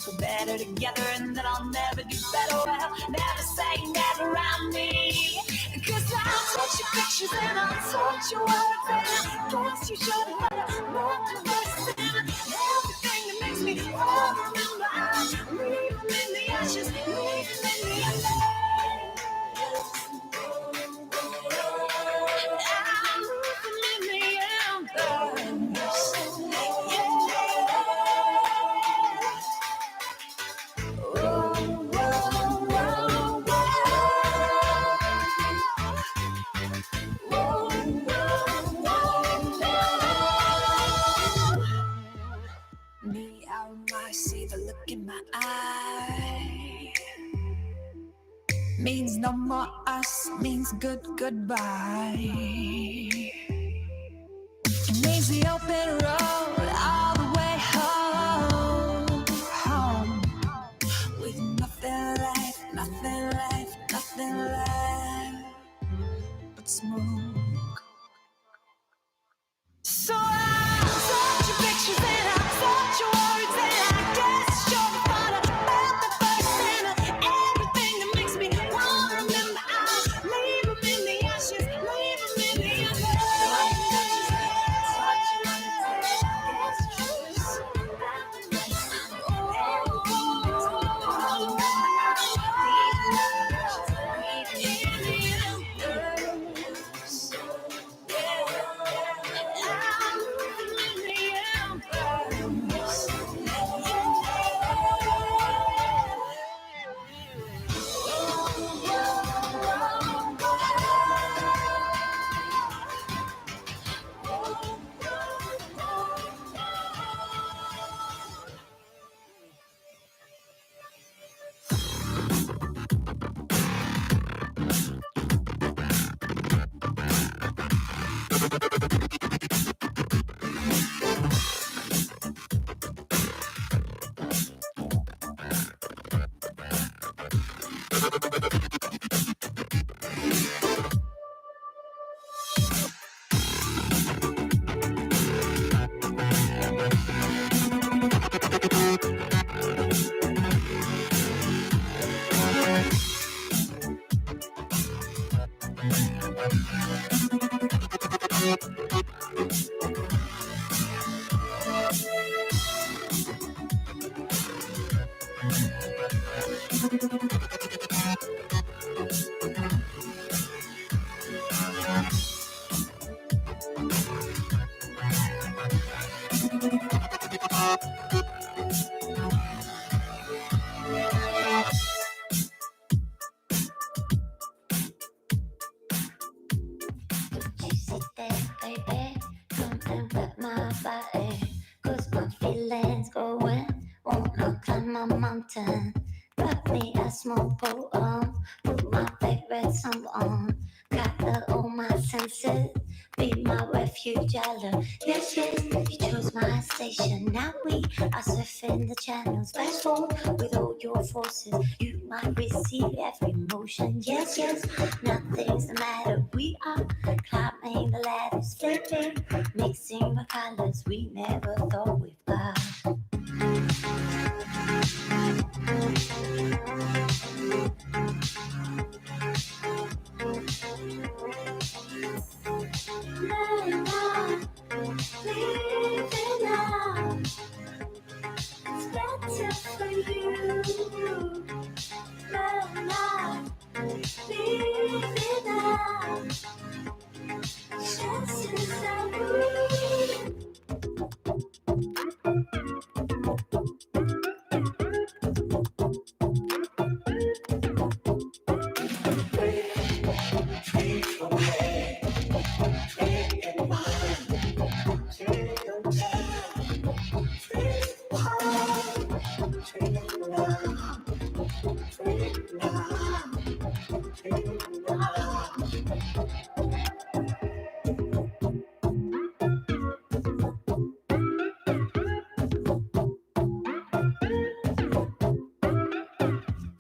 go better together and that I'll never do better. Well, never say never around me. Cause I told you pictures and I told you words and I guess you should have heard more than this. Everything that makes me remember, I'm leaving in the ashes, leaving in the ashes. I'm leaving in the embers. Me, I see the look in my eye. Means no more us, means goodbye. It means the open road all the way home. With nothing left but smoke. So I told you pictures and I told you words and I guess you're the part about the first and everything that makes me wanna remember. I leave them in the ashes, leave them in the embers. Write me a small poem, put my favorite song on, gather all my senses, be my refuge island. Yes, yes, you chose my station. Now we are surfing the channels. Fast forward with all your forces, you might receive every motion. Yes, yes, nothing's the matter. We are climbing the ladders, flipping, mixing the colors we never thought we'd got.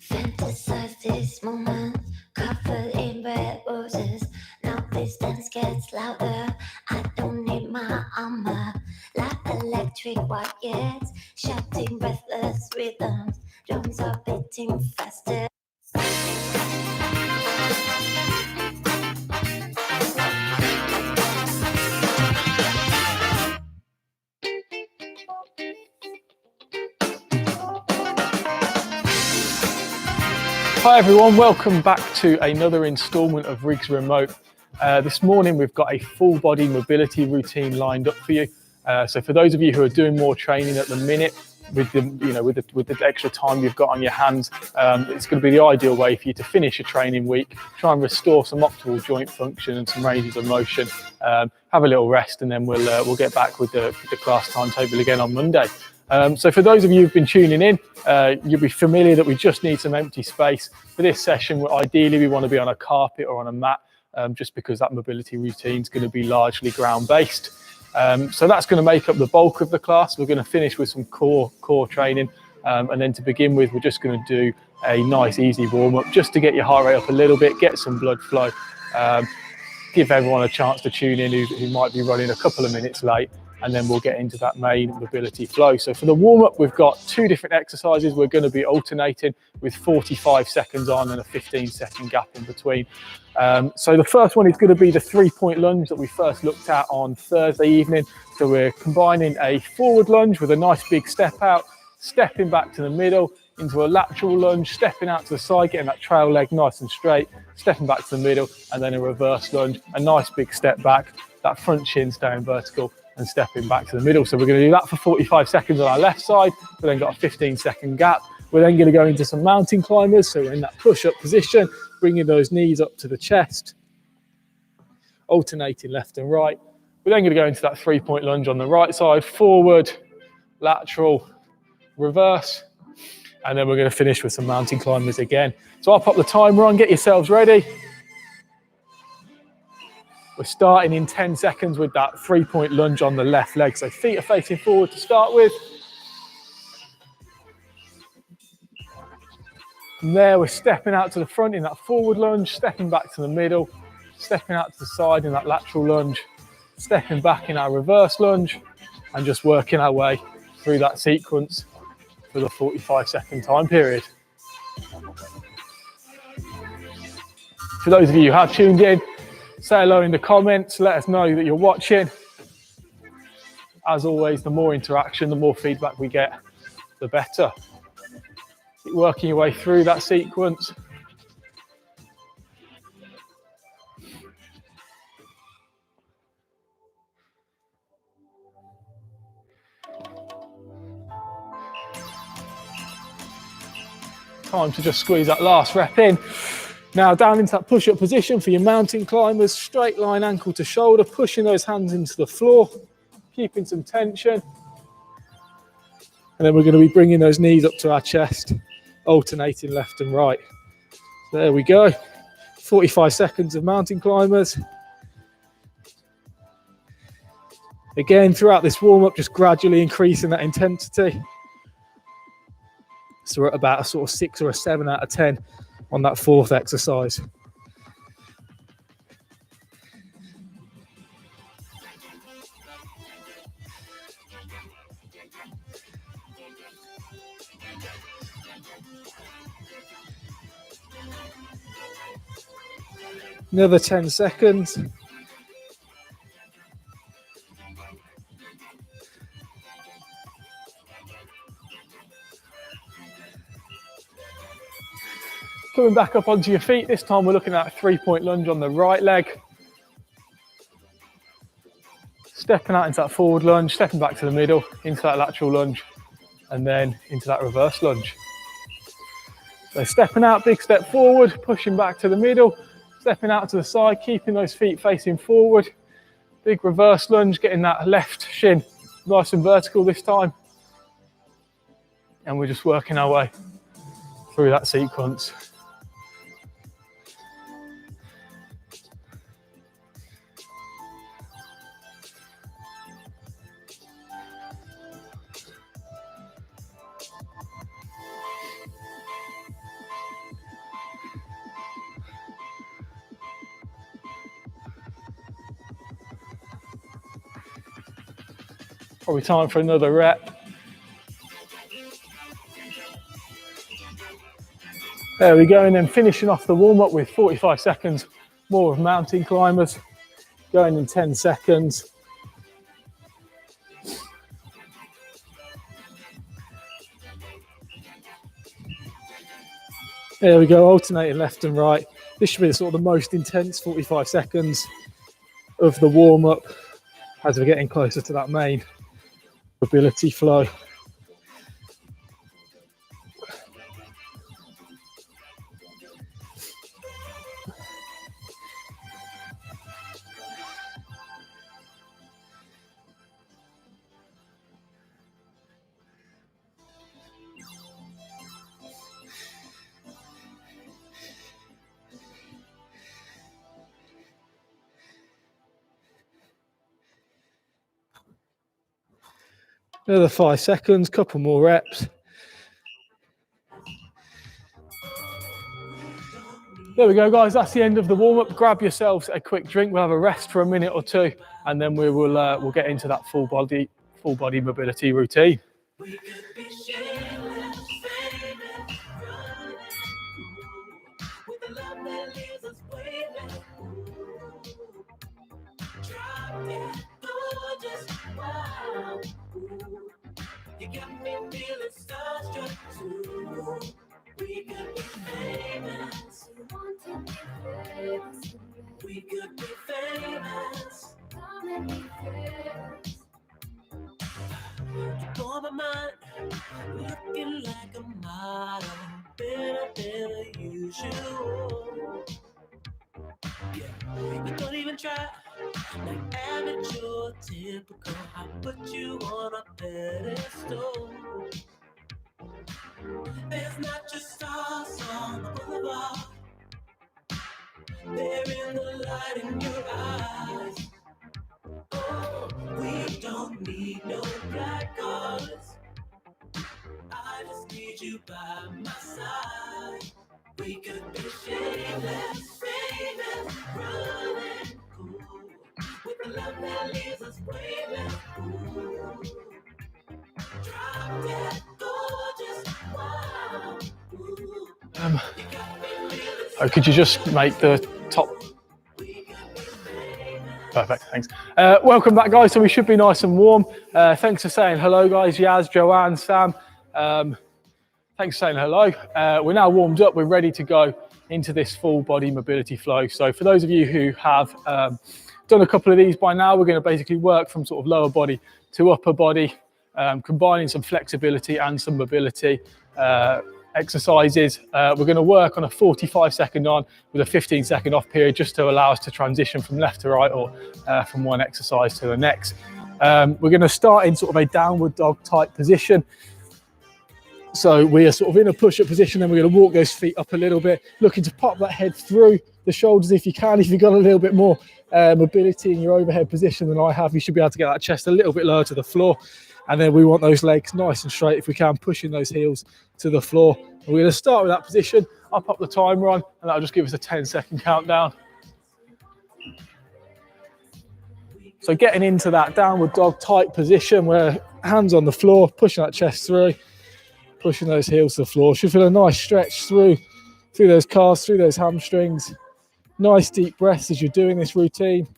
Fantasize this moment, covered in red roses. Now this dance gets louder. I don't need my armor, like electric wires, shouting breathless rhythm. rhythm. Drums are beating faster. Hi everyone, welcome back to another instalment of Rigs Remote. This morning we've got a full body mobility routine lined up for you. So for those of you who are doing more training at the minute, with the extra time you've got on your hands, it's going to be the ideal way for you to finish a training week, try and restore some optimal joint function and some ranges of motion, have a little rest, and then we'll get back with the class timetable again on Monday. So for those of you who've been tuning in, you'll be familiar that we just need some empty space. For this session, ideally we want to be on a carpet or on a mat, just because that mobility routine is going to be largely ground-based. So that's going to make up the bulk of the class. We're going to finish with some core training, and then to begin with, we're just going to do a nice easy warm-up just to get your heart rate up a little bit, get some blood flow, give everyone a chance to tune in who might be running a couple of minutes late, and then we'll get into that main mobility flow. So for the warm-up, we've got 2 different exercises. We're going to be alternating with 45 seconds on and a 15-second gap in between. So the first one is going to be the 3-point lunge that we first looked at on Thursday evening. So we're combining a forward lunge with a nice big step out, stepping back to the middle, into a lateral lunge, stepping out to the side, getting that trail leg nice and straight, stepping back to the middle, and then a reverse lunge, a nice big step back, that front shin staying vertical, and stepping back to the middle. So we're going to do that for 45 seconds on our left side. We've then got a 15-second gap. We're then going to go into some mountain climbers. So we're in that push-up position, bringing those knees up to the chest, alternating left and right. We're then going to go into that 3-point lunge on the right side, forward, lateral, reverse, and then we're going to finish with some mountain climbers again. So I'll pop the timer on, get yourselves ready. We're starting in 10 seconds with that 3-point lunge on the left leg. So feet are facing forward to start with. From there, we're stepping out to the front in that forward lunge, stepping back to the middle, stepping out to the side in that lateral lunge, stepping back in our reverse lunge, and just working our way through that sequence for the 45-second time period. For those of you who have tuned in, say hello in the comments, let us know that you're watching. As always, the more interaction, the more feedback we get, the better. Keep working your way through that sequence. Time to just squeeze that last rep in. Now down into that push-up position for your mountain climbers, straight line ankle to shoulder, pushing those hands into the floor, keeping some tension. And then we're going to be bringing those knees up to our chest, alternating left and right. So there we go. 45 seconds of mountain climbers. Again, throughout this warm-up, just gradually increasing that intensity. So we're at about a sort of 6 or a 7 out of 10 on that 4th exercise. Another 10 seconds. Coming back up onto your feet, this time we're looking at a 3-point lunge on the right leg. Stepping out into that forward lunge, stepping back to the middle, into that lateral lunge, and then into that reverse lunge. So stepping out, big step forward, pushing back to the middle, stepping out to the side, keeping those feet facing forward. Big reverse lunge, getting that left shin nice and vertical this time. And we're just working our way through that sequence. Probably time for another rep. There we go, and then finishing off the warm-up with 45 seconds more of mountain climbers, going in 10 seconds. There we go, alternating left and right. This should be the most intense 45 seconds of the warm-up as we're getting closer to that main mobility flow. Another 5 seconds, couple more reps. There we go, guys. That's the end of the warm-up. Grab yourselves a quick drink. We'll have a rest for a minute or two, and then we'll get into that full body mobility routine. You got me feeling starstruck too. We could be famous. We could be famous. You blow my mind, looking like a model, better than usual. Yeah, you don't even try. Like average or typical, I put you on a pedestal. There's not just stars on the boulevard. They're in the light in your eyes. Oh, we don't need no black cards. I just need you by my side. We could be shameless, famous, running cool. With the love that leaves us waving. Ooh. Drop dead gorgeous. Wow. Oh, could you just make the top? Perfect, thanks. Welcome back, guys. So we should be nice and warm. Thanks for saying hello, guys. Yaz, Joanne, Sam. Thanks for saying hello. We're now warmed up. We're ready to go into this full body mobility flow. So for those of you who have done a couple of these by now, we're going to basically work from sort of lower body to upper body, combining some flexibility and some mobility exercises. We're going to work on a 45-second on with a 15-second off period, just to allow us to transition from left to right or from one exercise to the next. We're going to start in sort of a downward dog type position. So we are sort of in a push-up position, then we're going to walk those feet up a little bit, looking to pop that head through the shoulders if you can. If you've got a little bit more mobility in your overhead position than I have, you should be able to get that chest a little bit lower to the floor. And then we want those legs nice and straight if we can, pushing those heels to the floor. And we're going to start with that position. I'll pop the timer on, and that'll just give us a 10-second countdown. So getting into that downward dog type position where hands on the floor, pushing that chest through, pushing those heels to the floor. Should feel a nice stretch through those calves, through those hamstrings. Nice deep breaths as you're doing this routine.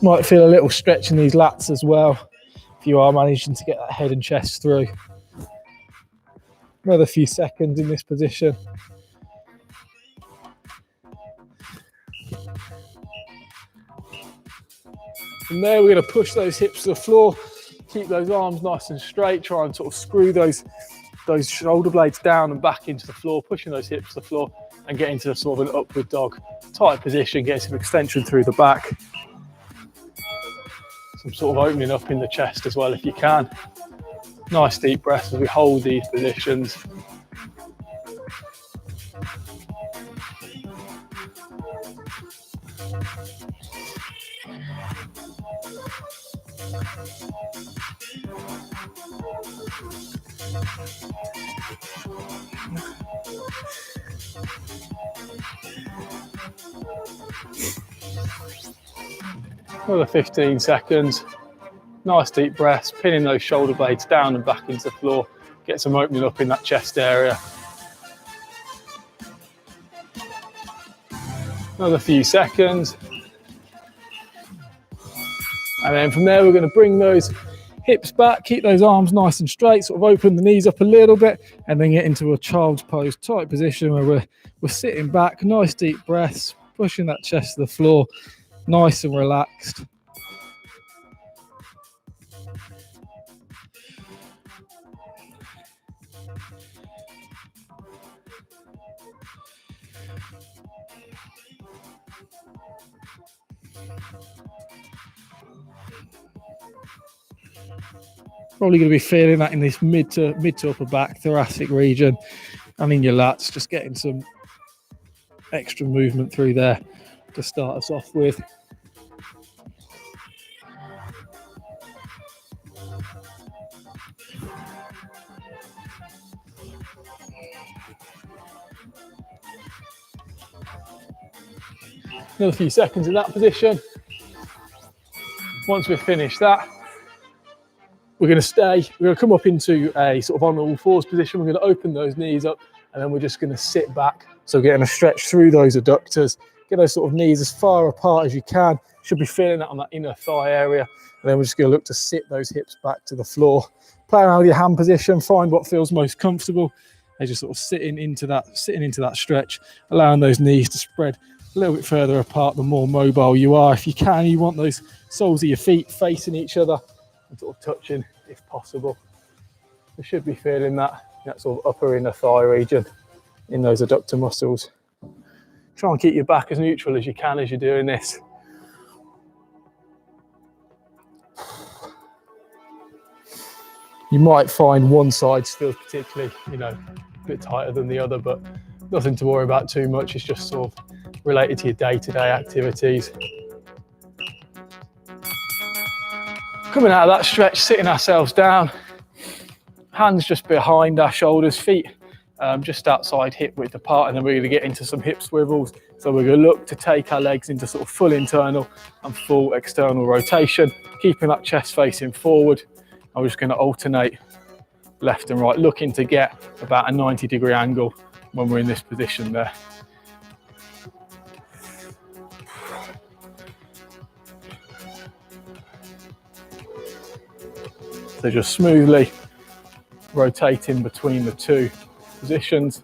Might feel a little stretch in these lats as well, if you are managing to get that head and chest through. Another few seconds in this position. From there, we're going to push those hips to the floor, keep those arms nice and straight, try and sort of screw those shoulder blades down and back into the floor, pushing those hips to the floor and get into sort of an upward dog type position, get some extension through the back. Some sort of opening up in the chest as well if you can. Nice deep breaths as we hold these positions. Another 15 seconds. Nice deep breaths, pinning those shoulder blades down and back into the floor. Get some opening up in that chest area. Another few seconds. And then from there, we're going to bring those hips back, keep those arms nice and straight, sort of open the knees up a little bit, and then get into a child's pose type position where we're sitting back, nice deep breaths, pushing that chest to the floor, nice and relaxed. Probably going to be feeling that in this mid to upper back thoracic region and in your lats, just getting some extra movement through there to start us off with. Another few seconds in that position. Once we've finished that, we're going to come up into a sort of on all fours position. We're going to open those knees up and then we're just going to sit back. So getting a stretch through those adductors, get those sort of knees as far apart as you can. Should be feeling that on that inner thigh area. And then we're just going to look to sit those hips back to the floor. Play around with your hand position, find what feels most comfortable as you're sort of sitting into that stretch, allowing those knees to spread a little bit further apart the more mobile you are. If you can, you want those soles of your feet facing each other and sort of touching if possible. You should be feeling that sort of upper inner thigh region in those adductor muscles. Try and keep your back as neutral as you can as you're doing this. You might find one side feels particularly, a bit tighter than the other, but nothing to worry about too much. It's just sort of related to your day-to-day activities. Coming out of that stretch, sitting ourselves down, hands just behind our shoulders, feet just outside hip width apart, and then we're going to get into some hip swivels. So we're going to look to take our legs into sort of full internal and full external rotation, keeping that chest facing forward. And we're just going to alternate left and right, looking to get about a 90-degree angle when we're in this position there. So just smoothly rotating between the two positions.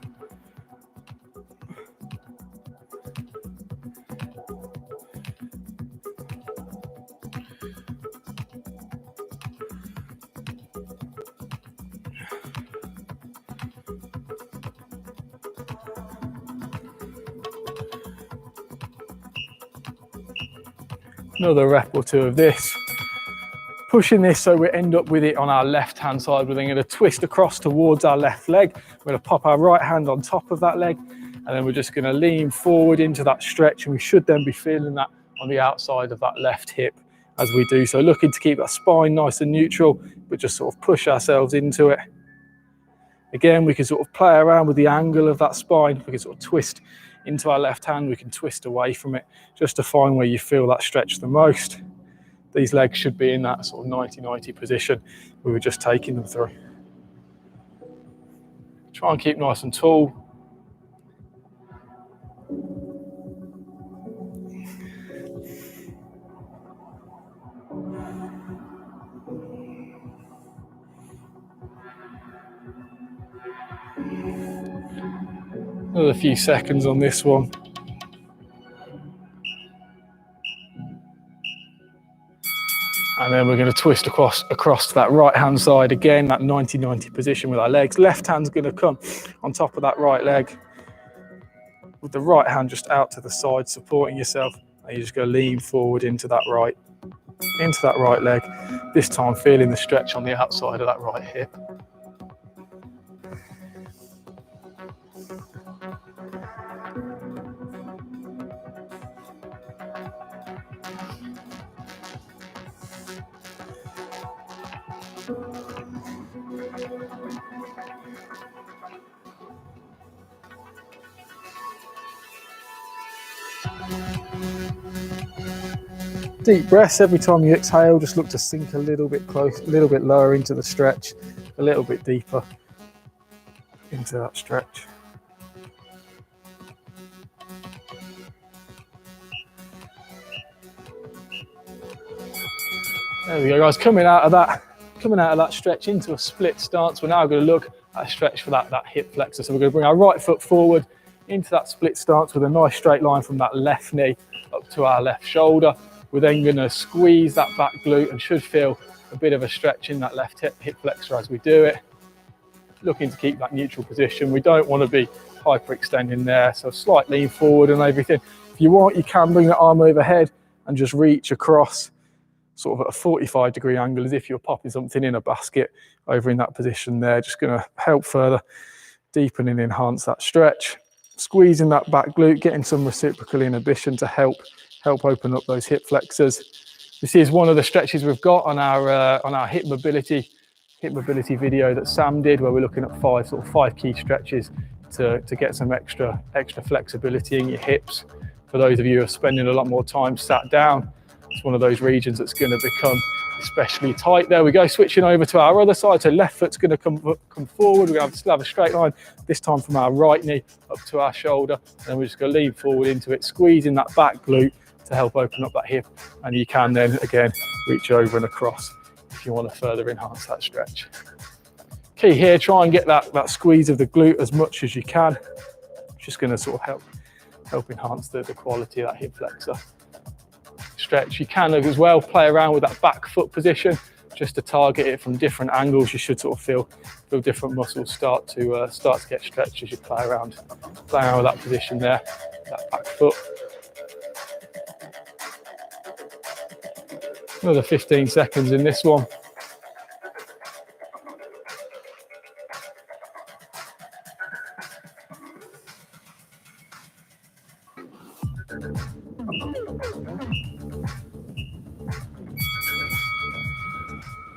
Another rep or two of this. Pushing this so we end up with it on our left hand side. We're then going to twist across towards our left leg. We're going to pop our right hand on top of that leg, and then we're just going to lean forward into that stretch, and we should then be feeling that on the outside of that left hip as we do so. Looking to keep that spine nice and neutral, but just sort of push ourselves into it. Again, we can sort of play around with the angle of that spine. We can sort of twist into our left hand, we can twist away from it just to find where you feel that stretch the most. These legs should be in that sort of 90-90 position we were just taking them through. Try and keep nice and tall. Another few seconds on this one. And then we're going to twist across to that right hand side again, that 90-90 position with our legs. Left hand's going to come on top of that right leg, with the right hand just out to the side, supporting yourself. And you're just going to lean forward into that right leg. This time feeling the stretch on the outside of that right hip. Deep breaths every time you exhale. Just look to sink a little bit close, a little bit lower into the stretch, a little bit deeper into that stretch. There we go, guys. Coming out of that stretch into a split stance. We're now going to look at a stretch for that hip flexor. So we're going to bring our right foot forward into that split stance with a nice straight line from that left knee up to our left shoulder. We're then going to squeeze that back glute and should feel a bit of a stretch in that left hip flexor as we do it. Looking to keep that neutral position. We don't want to be hyperextending there, so slight lean forward and everything. If you want, you can bring the arm overhead and just reach across sort of at a 45-degree angle as if you're popping something in a basket over in that position there. Just going to help further deepen and enhance that stretch. Squeezing that back glute, getting some reciprocal inhibition to help open up those hip flexors. This is one of the stretches we've got on our hip mobility video that Sam did, where we're looking at five key stretches to get some extra flexibility in your hips. For those of you who are spending a lot more time sat down, it's one of those regions that's going to become especially tight. There we go, switching over to our other side. So left foot's going to come forward. We're going to still have a straight line, this time from our right knee up to our shoulder. And then we're just going to lean forward into it, squeezing that back glute to help open up that hip. And you can then, again, reach over and across if you want to further enhance that stretch. Key here, try and get that squeeze of the glute as much as you can. Just going to sort of help enhance the quality of that hip flexor stretch. You can as well play around with that back foot position just to target it from different angles. You should sort of feel different muscles start to get stretched as you play around with that position there, that back foot. Another 15 seconds in this one.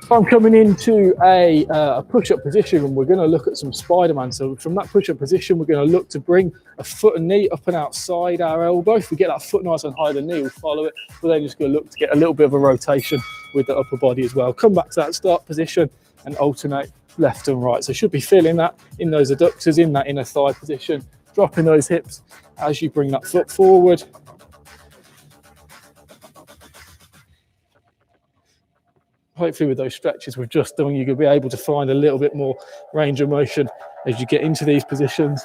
So I'm coming into a push-up position, and we're going to look at some Spider-Man. So from that push-up position, we're going to look to bring a foot and knee up and outside our elbow. If we get that foot nice and high, the knee will follow it. We're then just going to look to get a little bit of a rotation with the upper body as well. Come back to that start position and alternate left and right. So should be feeling that in those adductors, in that inner thigh position, dropping those hips as you bring that foot forward. Hopefully with those stretches we've just done, you're going to be able to find a little bit more range of motion as you get into these positions.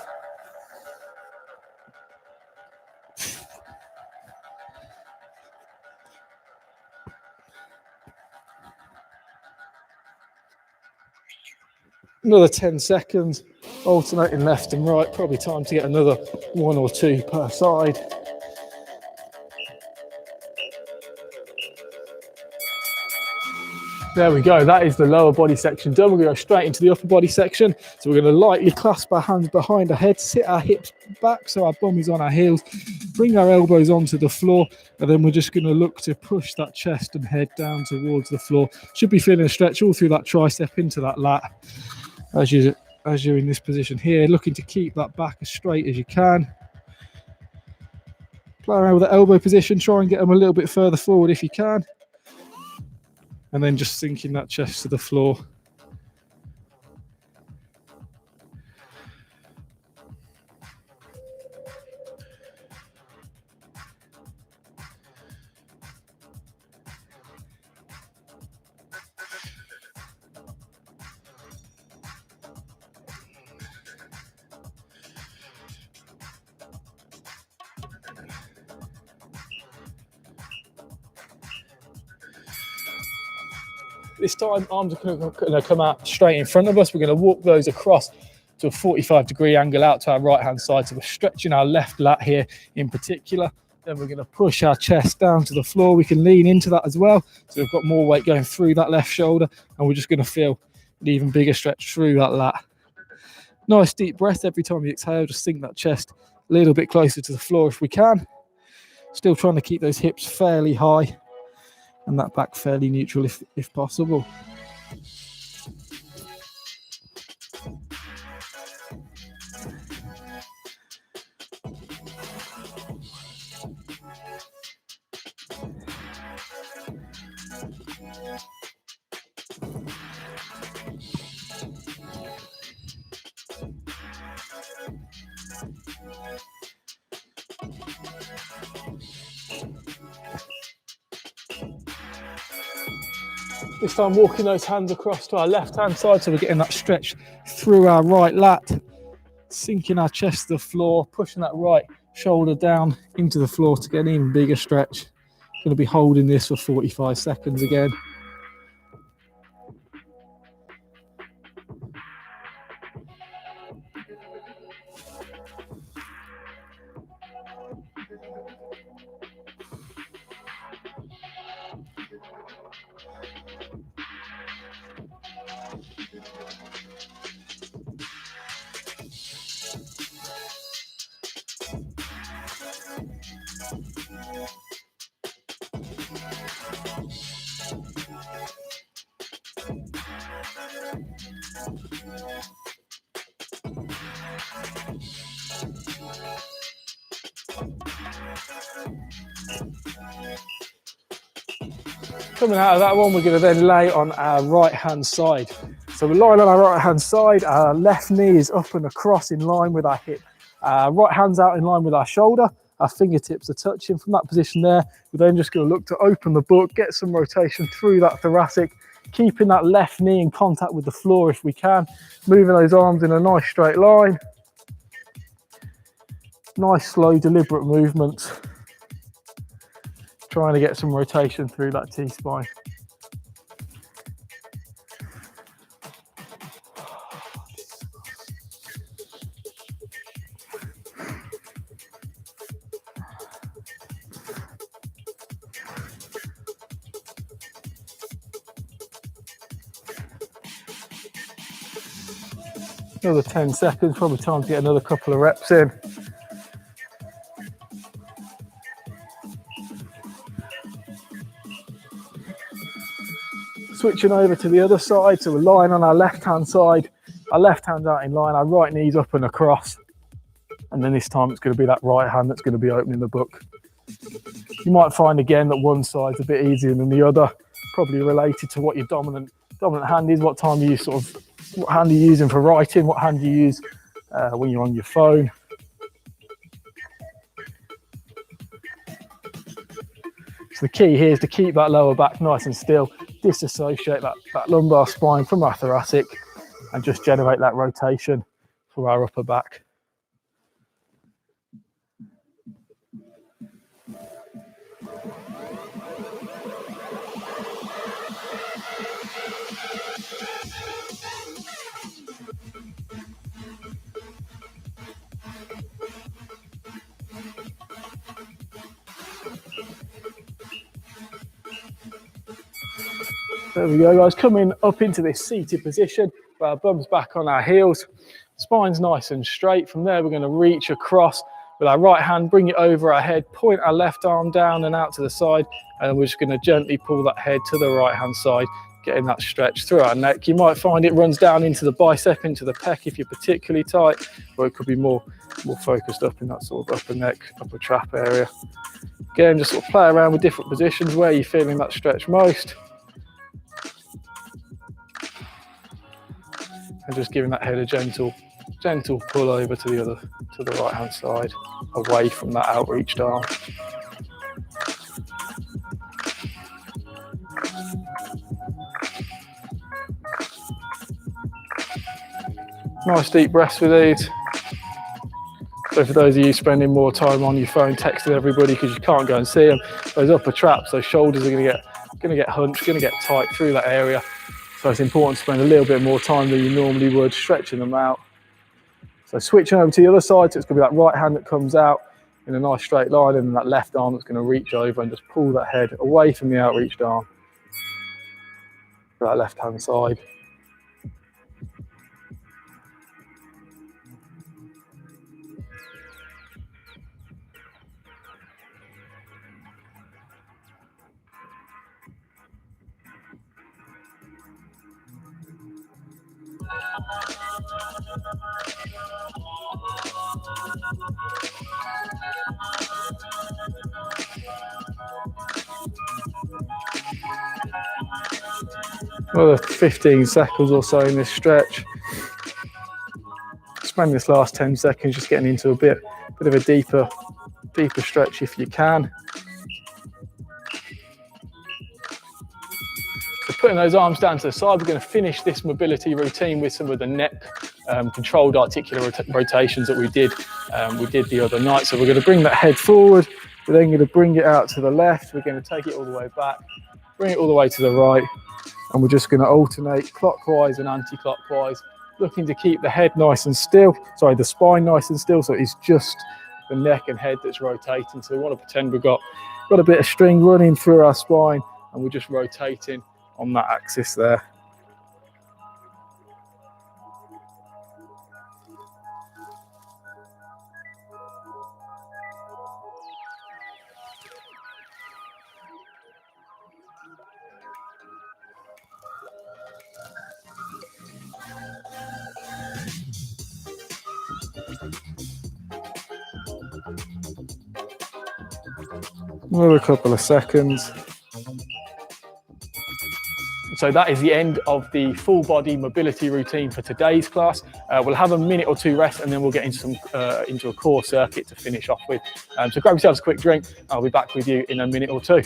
Another 10 seconds, alternating left and right. Probably time to get another 1 or 2 per side. There we go, that is the lower body section done. We're going to go straight into the upper body section. So we're going to lightly clasp our hands behind our head, sit our hips back so our bum is on our heels, bring our elbows onto the floor, and then we're just going to look to push that chest and head down towards the floor. Should be feeling a stretch all through that tricep into that lat as you're in this position here, looking to keep that back as straight as you can. Play around with the elbow position, try and get them a little bit further forward if you can. And then just sinking that chest to the floor. This time, arms are going to come out straight in front of us. We're going to walk those across to a 45-degree angle out to our right-hand side. So we're stretching our left lat here in particular. Then we're going to push our chest down to the floor. We can lean into that as well. So we've got more weight going through that left shoulder. And we're just going to feel an even bigger stretch through that lat. Nice deep breath every time you exhale. Just sink that chest a little bit closer to the floor if we can. Still trying to keep those hips fairly high and that back fairly neutral if possible. This time walking those hands across to our left hand side, so we're getting that stretch through our right lat, sinking our chest to the floor, pushing that right shoulder down into the floor to get an even bigger stretch. Going to be holding this for 45 seconds again. Coming out of that one, we're going to then lay on our right hand side. So we're lying on our right hand side, our left knee is up and across in line with our hip. Right hand's out in line with our shoulder, our fingertips are touching. From that position there, we're then just going to look to open the book, get some rotation through that thoracic, keeping that left knee in contact with the floor if we can, moving those arms in a nice straight line. Nice, slow, deliberate movements. Trying to get some rotation through that T-spine. Another 10 seconds, probably time to get another couple of reps in. Switching over to the other side, so we're lying on our left hand side, our left hand's out in line, our right knee's up and across, and then this time it's going to be that right hand that's going to be opening the book. You might find again that one side's a bit easier than the other, probably related to what your dominant hand is, what hand are you using for writing, what hand you use when you're on your phone. So the key here is to keep that lower back nice and still, disassociate that lumbar spine from our thoracic, and just generate that rotation for our upper back. There we go, guys. Coming up into this seated position, with our bums back on our heels, spine's nice and straight. From there, we're going to reach across with our right hand, bring it over our head, point our left arm down and out to the side, and we're just going to gently pull that head to the right hand side, getting that stretch through our neck. You might find it runs down into the bicep, into the pec if you're particularly tight, or it could be more focused up in that sort of upper neck, upper trap area. Again, just sort of play around with different positions where you're feeling that stretch most. And just giving that head a gentle pull over to the right hand side, away from that outreached arm. Nice deep breaths with these. So for those of you spending more time on your phone texting everybody because you can't go and see them, those upper traps, those shoulders are going to get hunched, going to get tight through that area. So it's important to spend a little bit more time than you normally would stretching them out. So switching over to the other side, so it's going to be that right hand that comes out in a nice straight line, and that left arm that's going to reach over and just pull that head away from the outreached arm to that left hand side. Another 15 seconds or so in this stretch. Spend this last 10 seconds just getting into a bit of a deeper stretch if you can. So putting those arms down to the side, we're going to finish this mobility routine with some of the neck controlled articular rotations that we did the other night. So we're going to bring that head forward. We're then going to bring it out to the left. We're going to take it all the way back, bring it all the way to the right, and we're just going to alternate clockwise and anti-clockwise, looking to keep the head nice and still. Sorry, the spine nice and still. So it's just the neck and head that's rotating. So we want to pretend we've got a bit of string running through our spine, and we're just rotating on that axis there. Another couple of seconds. So that is the end of the full body mobility routine for today's class. We'll have a minute or two rest, and then we'll get into a core circuit to finish off with. So grab yourselves a quick drink. I'll be back with you in a minute or two.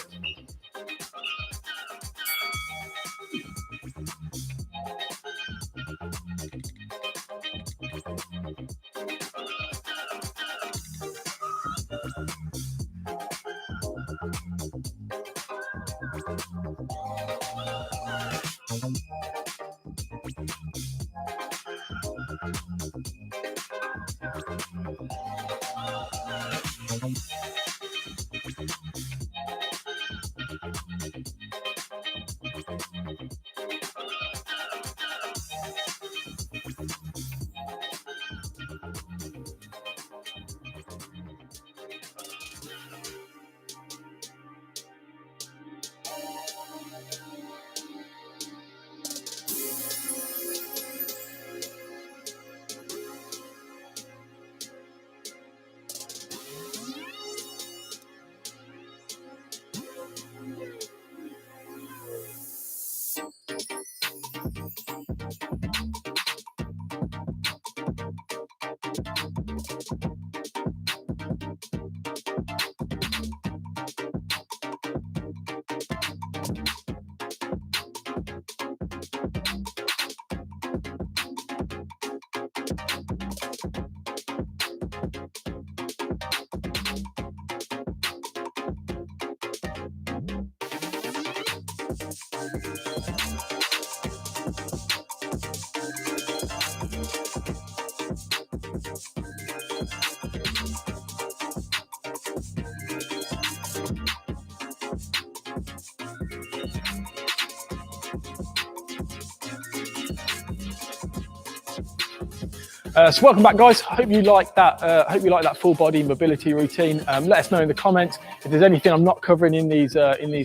So welcome back, guys. Hope you like that full body mobility routine. Let us know in the comments if there's anything I'm not covering in these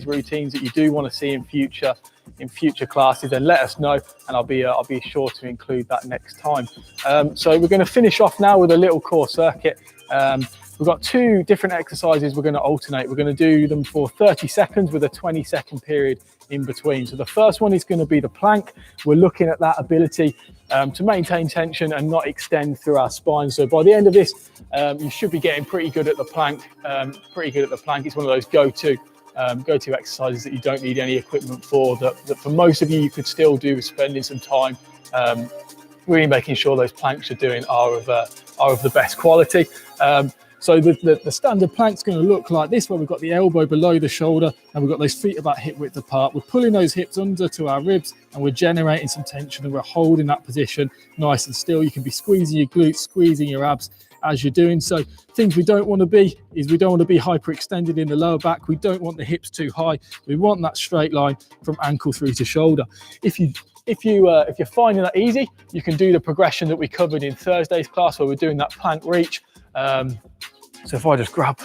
routines that you do want to see in future classes. Then let us know, and I'll be sure to include that next time. So we're going to finish off now with a little core circuit. We've got two different exercises we're going to alternate. We're going to do them for 30 seconds with a 20-second period in between. So the first one is going to be the plank. We're looking at that ability to maintain tension and not extend through our spine. So by the end of this, you should be getting pretty good at the plank. It's one of those go-to exercises that you don't need any equipment for. That for most of you could still do with spending some time really making sure those planks you're doing are of the best quality. So the standard plank's going to look like this, where we've got the elbow below the shoulder and we've got those feet about hip width apart. We're pulling those hips under to our ribs and we're generating some tension, and we're holding that position nice and still. You can be squeezing your glutes, squeezing your abs as you're doing so. Things we don't want to be is we don't want to be hyperextended in the lower back. We don't want the hips too high. We want that straight line from ankle through to shoulder. If you're finding that easy, you can do the progression that we covered in Thursday's class, where we're doing that plank reach. So if I just grab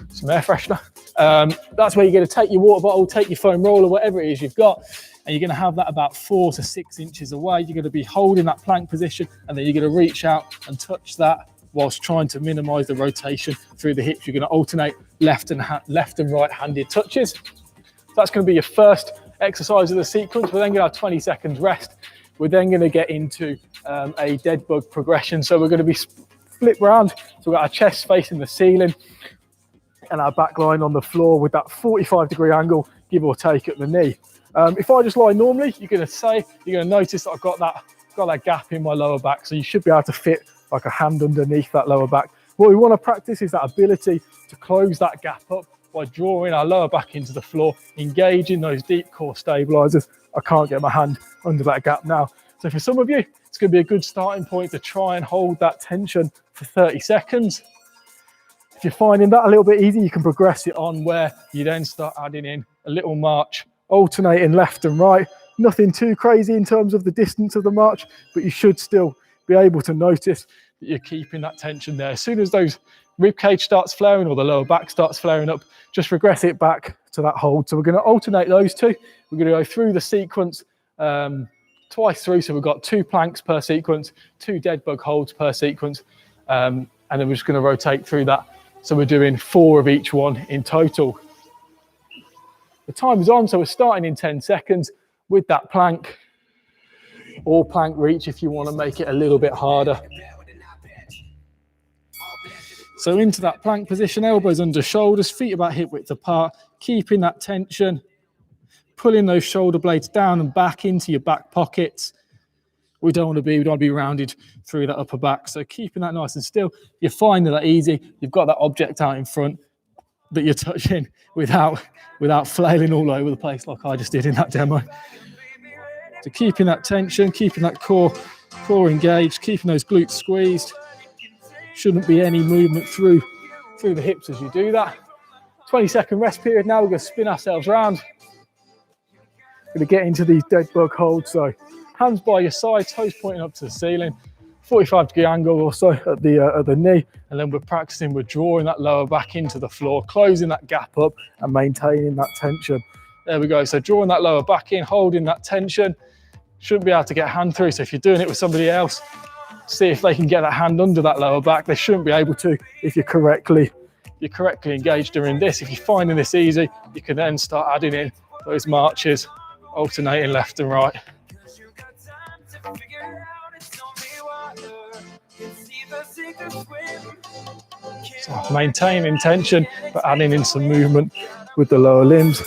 some air freshener, that's where you're going to take your water bottle, take your foam roller, whatever it is you've got, and you're going to have that about 4 to 6 inches away. You're going to be holding that plank position, and then you're going to reach out and touch that whilst trying to minimize the rotation through the hips. You're going to alternate left and right-handed touches. So that's going to be your first exercise of the sequence. We're then going to have 20 seconds rest. We're then going to get into a dead bug progression. So we're going to be split round. So we've got our chest facing the ceiling and our back lying on the floor with that 45-degree angle, give or take, at the knee. If I just lie normally, you're going to notice that I've got that gap in my lower back. So you should be able to fit like a hand underneath that lower back. What we want to practice is that ability to close that gap up by drawing our lower back into the floor, engaging those deep core stabilizers. I can't get my hand under that gap now. So for some of you, it's going to be a good starting point to try and hold that tension for 30 seconds. If you're finding that a little bit easy, you can progress it on where you then start adding in a little march, alternating left and right. Nothing too crazy in terms of the distance of the march, but you should still be able to notice that you're keeping that tension there. As soon as those rib cage starts flaring or the lower back starts flaring up, just regress it back to that hold. So we're going to alternate those two. We're going to go through the sequence twice through. So we've got 2 planks per sequence, 2 dead bug holds per sequence, and then we're just going to rotate through that. So we're doing 4 of each one in total. The time is on, so we're starting in 10 seconds with that plank or plank reach if you want to make it a little bit harder. So into that plank position, elbows under shoulders, feet about hip width apart, keeping that tension, pulling those shoulder blades down and back into your back pockets. We don't want to be rounded through that upper back. So keeping that nice and still, you're finding that easy. You've got that object out in front that you're touching without flailing all over the place like I just did in that demo. So keeping that tension, keeping that core engaged, keeping those glutes squeezed. Shouldn't be any movement through the hips as you do that. 20-second rest period now. We're going to spin ourselves around. We're going to get into these dead bug holds. So hands by your side, toes pointing up to the ceiling, 45-degree angle or so at the knee, and then we're drawing that lower back into the floor, closing that gap up and maintaining that tension. There we go. So drawing that lower back in, holding that tension. Shouldn't be able to get a hand through. So if you're doing it with somebody else, see if they can get that hand under that lower back. They shouldn't be able to if you're correctly engaged during this. If you're finding this easy, you can then start adding in those marches, alternating left and right. So maintaining tension, but adding in some movement with the lower limbs.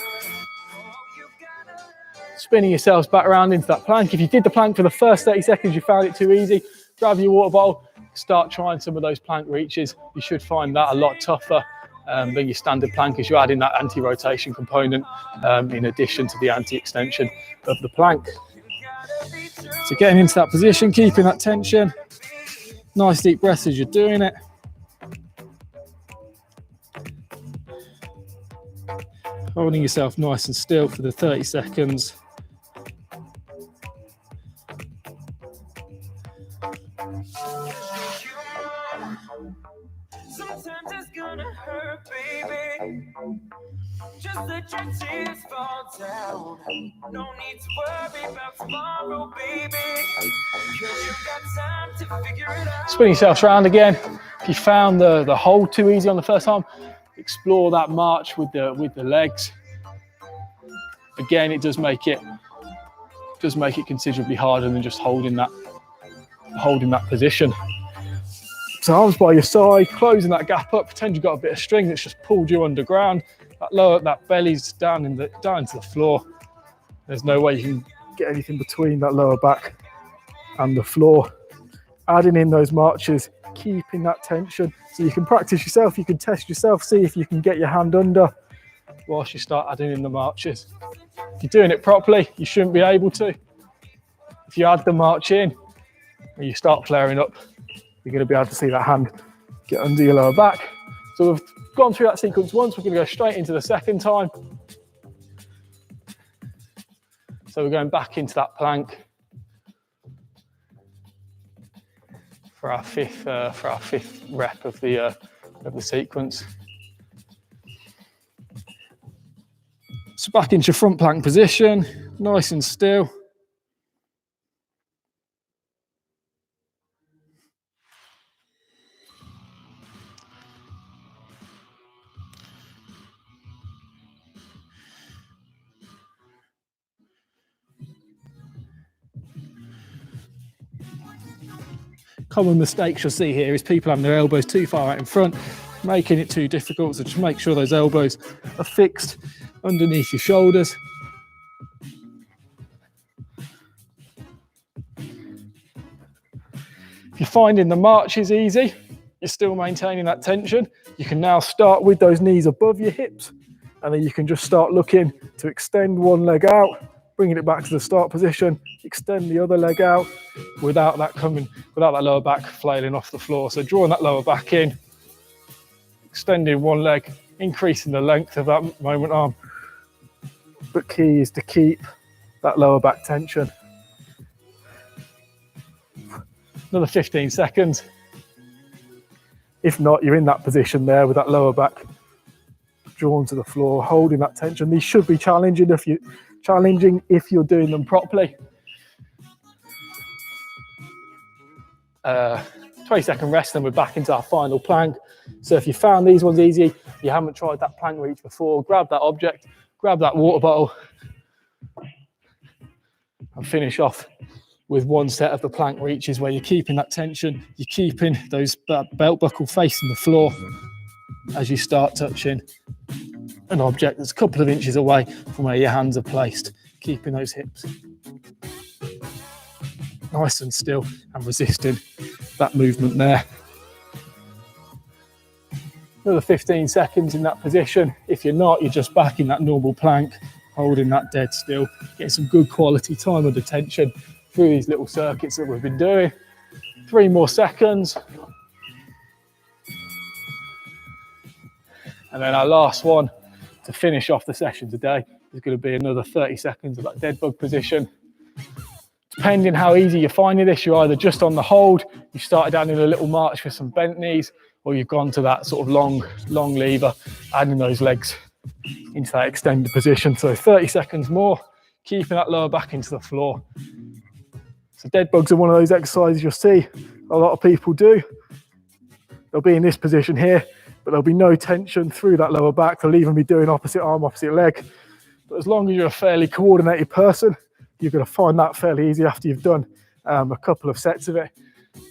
Spinning yourselves back around into that plank. If you did the plank for the first 30 seconds, you found it too easy, grab your water bottle, start trying some of those plank reaches. You should find that a lot tougher than your standard plank as you add in that anti-rotation component in addition to the anti-extension of the plank. So getting into that position, keeping that tension. Nice deep breaths as you're doing it. Holding yourself nice and still for the 30 seconds. Sometimes it's gonna hurt, baby. Just let your tears fall down. No need to worry about tomorrow, baby. 'Cause you got time to figure it out. Spin yourself around again. If you found the hold too easy on the first time, explore that march with the legs. Again, it does make it considerably harder than just holding that position. So arms by your side, closing that gap up. Pretend you've got a bit of string that's just pulled you underground. That belly's down into the floor. There's no way you can get anything between that lower back and the floor. Adding in those marches, keeping that tension. So you can practice yourself, you can test yourself, see if you can get your hand under whilst you start adding in the marches. If you're doing it properly, you shouldn't be able to. If you add the march in and you start flaring up, you're going to be able to see that hand get under your lower back. So we've gone through that sequence once, we're going to go straight into the second time. So we're going back into that plank for our fifth rep of the sequence. So back into your front plank position, nice and still. Common mistakes you'll see here is people having their elbows too far out in front, making it too difficult. So just make sure those elbows are fixed underneath your shoulders. If you're finding the march is easy, you're still maintaining that tension, you can now start with those knees above your hips, and then you can just start looking to extend one leg out, bringing it back to the start position, extend the other leg out without that lower back flailing off the floor. So drawing that lower back in, extending one leg, increasing the length of that moment arm. But key is to keep that lower back tension. Another 15 seconds. If not, you're in that position there with that lower back drawn to the floor, holding that tension. These should be challenging if you're doing them properly. 20-second rest, then we're back into our final plank. So if you found these ones easy, you haven't tried that plank reach before, grab that object, grab that water bottle, and finish off with one set of the plank reaches where you're keeping that tension, you're keeping those belt buckle facing the floor as you start touching an object that's a couple of inches away from where your hands are placed, keeping those hips nice and still and resisting that movement there. Another 15 seconds in that position. If you're not, you're just back in that normal plank, holding that dead still, getting some good quality time under tension through these little circuits that we've been doing. 3 more seconds. And then our last one to finish off the session today is going to be another 30 seconds of that dead bug position. Depending how easy you're finding this, you're either just on the hold, you started down in a little march with some bent knees, or you've gone to that sort of long lever, adding those legs into that extended position. So 30 seconds more, keeping that lower back into the floor. So dead bugs are one of those exercises you'll see a lot of people do. They'll be in this position here, but there'll be no tension through that lower back. They'll even be doing opposite arm, opposite leg. But as long as you're a fairly coordinated person, you're going to find that fairly easy after you've done a couple of sets of it.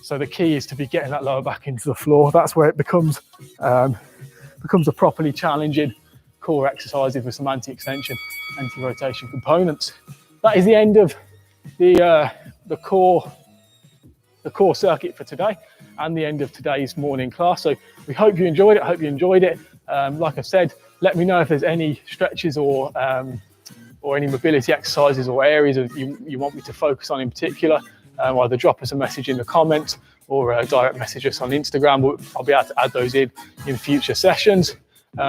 So the key is to be getting that lower back into the floor. That's where it becomes a properly challenging core exercise with some anti-extension, anti-rotation components. That is the end of the core circuit for today and the end of today's morning class. So we hope you enjoyed it. I hope you enjoyed it. Like I said, let me know if there's any stretches or any mobility exercises or areas that you want me to focus on in particular. Either drop us a message in the comments or direct message us on Instagram. I'll be able to add those in future sessions.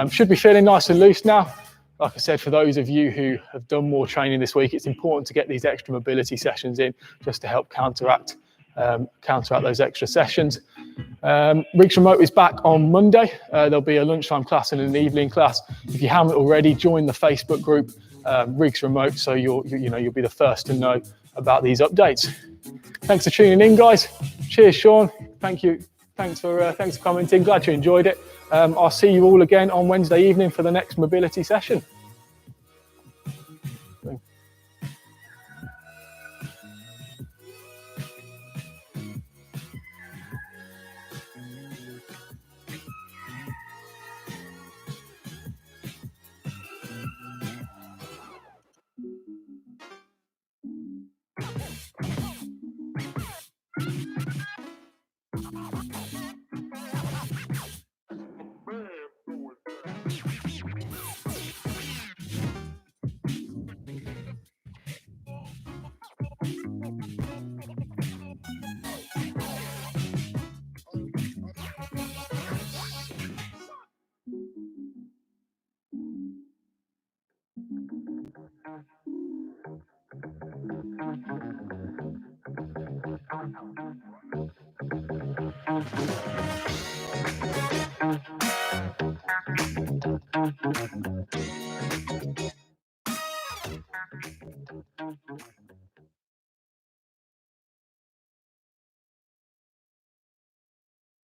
Should be feeling nice and loose now. Like I said, for those of you who have done more training this week, it's important to get these extra mobility sessions in just to help counteract those extra sessions. Rigs Remote is back on Monday. There'll be a lunchtime class and an evening class. If you haven't already, join the Facebook group Rigs Remote, so you'll be the first to know about these updates. Thanks for tuning in, guys. Cheers, Sean. Thank you. Thanks for commenting. Glad you enjoyed it. I'll see you all again on Wednesday evening for the next mobility session.